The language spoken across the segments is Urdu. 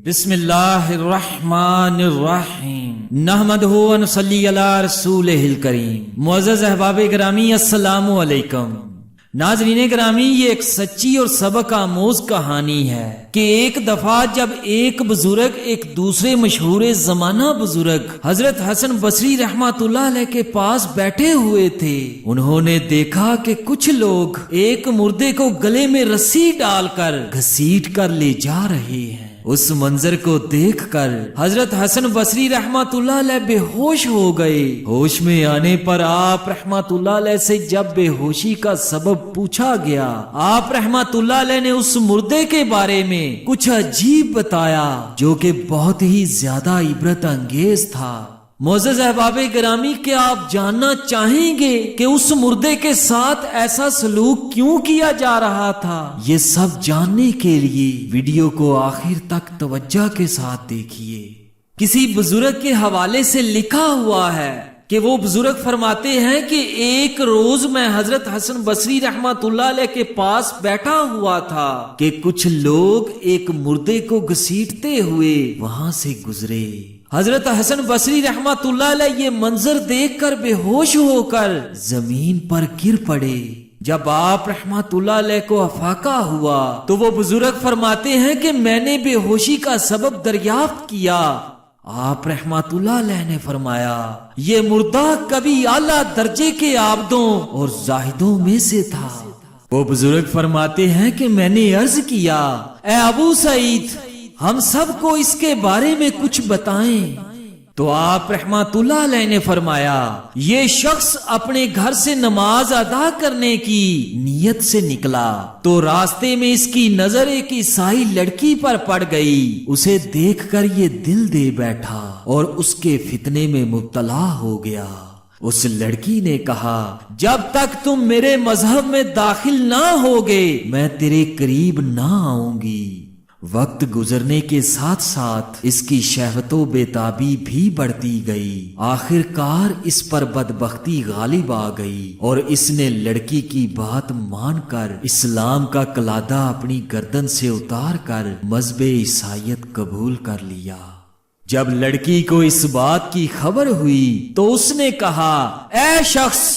بسم اللہ الرحمن الرحیم نحمدہ و نصلی علی رسولہ الکریم۔ معزز احباب گرامی، السلام علیکم۔ ناظرین گرامی، یہ ایک سچی اور سبق آموز کہانی ہے کہ ایک دفعہ جب ایک بزرگ ایک دوسرے مشہور زمانہ بزرگ حضرت حسن بصری رحمۃ اللہ علیہ کے پاس بیٹھے ہوئے تھے، انہوں نے دیکھا کہ کچھ لوگ ایک مردے کو گلے میں رسی ڈال کر گھسیٹ کر لے جا رہے ہیں۔ اس منظر کو دیکھ کر حضرت حسن بصری رحمۃ اللہ علیہ بے ہوش ہو گئے۔ ہوش میں آنے پر آپ رحمۃ اللہ علیہ سے جب بے ہوشی کا سبب پوچھا گیا، آپ رحمۃ اللہ علیہ نے اس مردے کے بارے میں کچھ عجیب بتایا جو کہ بہت ہی زیادہ عبرت انگیز تھا۔ معزز احباب گرامی، کیا آپ جاننا چاہیں گے کہ اس مردے کے ساتھ ایسا سلوک کیوں کیا جا رہا تھا؟ یہ سب جاننے کے لیے ویڈیو کو آخر تک توجہ کے ساتھ دیکھیے۔ کسی بزرگ کے حوالے سے لکھا ہوا ہے کہ وہ بزرگ فرماتے ہیں کہ ایک روز میں حضرت حسن بصری رحمۃ اللہ علیہ کے پاس بیٹھا ہوا تھا کہ کچھ لوگ ایک مردے کو گھسیٹتے ہوئے وہاں سے گزرے۔ حضرت حسن بصری رحمۃ اللہ علیہ یہ منظر دیکھ کر بے ہوش ہو کر زمین پر گر پڑے۔ جب آپ رحمۃ اللہ علیہ کو افاقہ ہوا تو وہ بزرگ فرماتے ہیں کہ میں نے بے ہوشی کا سبب دریافت کیا۔ آپ رحمۃ اللہ علیہ نے فرمایا، یہ مردہ کبھی اعلیٰ درجے کے عابدوں اور زاہدوں میں سے تھا۔ وہ بزرگ فرماتے ہیں کہ میں نے عرض کیا، اے ابو سعید، ہم سب کو اس کے بارے میں کچھ بتائیں۔ تو آپ رحمۃ اللہ علیہ نے فرمایا، یہ شخص اپنے گھر سے نماز ادا کرنے کی نیت سے نکلا تو راستے میں اس کی نظر ایک عیسائی لڑکی پر پڑ گئی۔ اسے دیکھ کر یہ دل دے بیٹھا اور اس کے فتنے میں مبتلا ہو گیا۔ اس لڑکی نے کہا، جب تک تم میرے مذہب میں داخل نہ ہوگے میں تیرے قریب نہ آؤں گی۔ وقت گزرنے کے ساتھ ساتھ اس کی شہوت و بیتابی بھی بڑھتی گئی۔ آخر کار اس پر بدبختی غالب آ گئی اور اس نے لڑکی کی بات مان کر اسلام کا کلادہ اپنی گردن سے اتار کر مذہب عیسائیت قبول کر لیا۔ جب لڑکی کو اس بات کی خبر ہوئی تو اس نے کہا، اے شخص،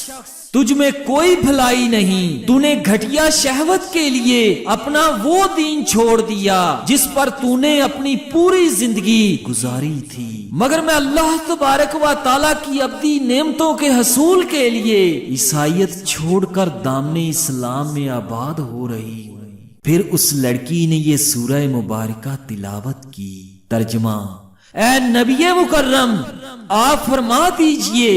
تجھ میں کوئی بھلائی نہیں، تو نے گھٹیا شہوت کے لیے اپنا وہ دین چھوڑ دیا جس پر تو نے اپنی پوری زندگی گزاری تھی، مگر میں اللہ تبارک و تعالیٰ کی ابدی نعمتوں کے حصول کے لیے عیسائیت چھوڑ کر دامن اسلام میں آباد ہو رہی ہوں۔ پھر اس لڑکی نے یہ سورہ مبارکہ تلاوت کی۔ ترجمہ، اے نبی مکرم، آپ فرما دیجئے،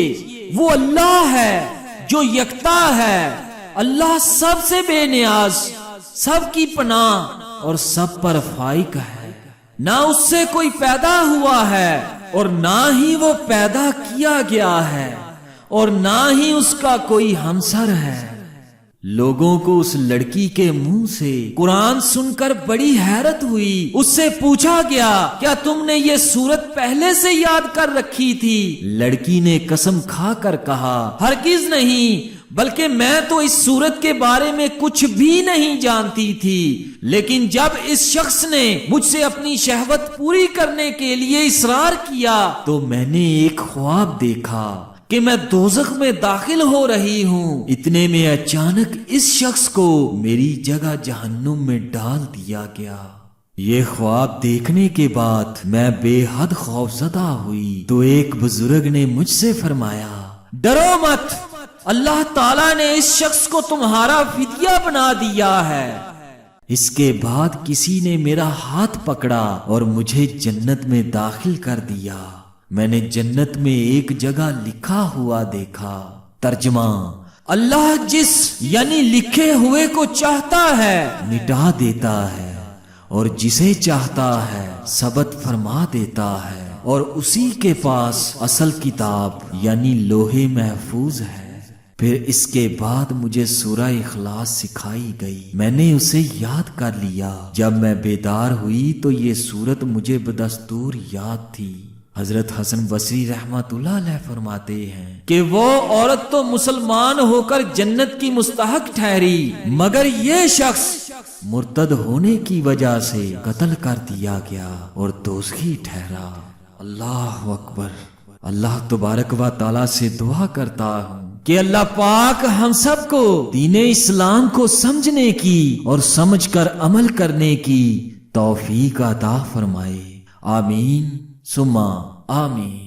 وہ اللہ ہے جو یکتا ہے، اللہ سب سے بے نیاز، سب کی پناہ اور سب پر فائق ہے، نہ اس سے کوئی پیدا ہوا ہے اور نہ ہی وہ پیدا کیا گیا ہے اور نہ ہی اس کا کوئی ہمسر ہے۔ لوگوں کو اس لڑکی کے منہ سے قرآن سن کر بڑی حیرت ہوئی۔ اس سے پوچھا گیا، کیا تم نے یہ سورت پہلے سے یاد کر رکھی تھی؟ لڑکی نے قسم کھا کر کہا، ہرگز نہیں، بلکہ میں تو اس سورت کے بارے میں کچھ بھی نہیں جانتی تھی، لیکن جب اس شخص نے مجھ سے اپنی شہوت پوری کرنے کے لیے اصرار کیا تو میں نے ایک خواب دیکھا کہ میں دوزخ میں داخل ہو رہی ہوں۔ اتنے میں اچانک اس شخص کو میری جگہ جہنم میں ڈال دیا گیا۔ یہ خواب دیکھنے کے بعد میں بے حد خوفزدہ ہوئی تو ایک بزرگ نے مجھ سے فرمایا، ڈرو مت، اللہ تعالیٰ نے اس شخص کو تمہارا فدیہ بنا دیا ہے۔ اس کے بعد کسی نے میرا ہاتھ پکڑا اور مجھے جنت میں داخل کر دیا۔ میں نے جنت میں ایک جگہ لکھا ہوا دیکھا۔ ترجمہ، اللہ جس یعنی لکھے ہوئے کو چاہتا ہے مٹا دیتا ہے اور جسے چاہتا ہے ثبت فرما دیتا ہے، اور اسی کے پاس اصل کتاب یعنی لوح محفوظ ہے۔ پھر اس کے بعد مجھے سورہ اخلاص سکھائی گئی، میں نے اسے یاد کر لیا۔ جب میں بیدار ہوئی تو یہ سورت مجھے بدستور یاد تھی۔ حضرت حسن بصری رحمۃ اللہ علیہ فرماتے ہیں کہ وہ عورت تو مسلمان ہو کر جنت کی مستحق ٹھہری، مگر یہ شخص مرتد ہونے کی وجہ سے قتل کر دیا گیا اور دوزخی ٹھہرا۔ اللہ اکبر۔ اللہ تبارک و تعالیٰ سے دعا کرتا ہوں کہ اللہ پاک ہم سب کو دین اسلام کو سمجھنے کی اور سمجھ کر عمل کرنے کی توفیق عطا فرمائے۔ آمین ثم آمین۔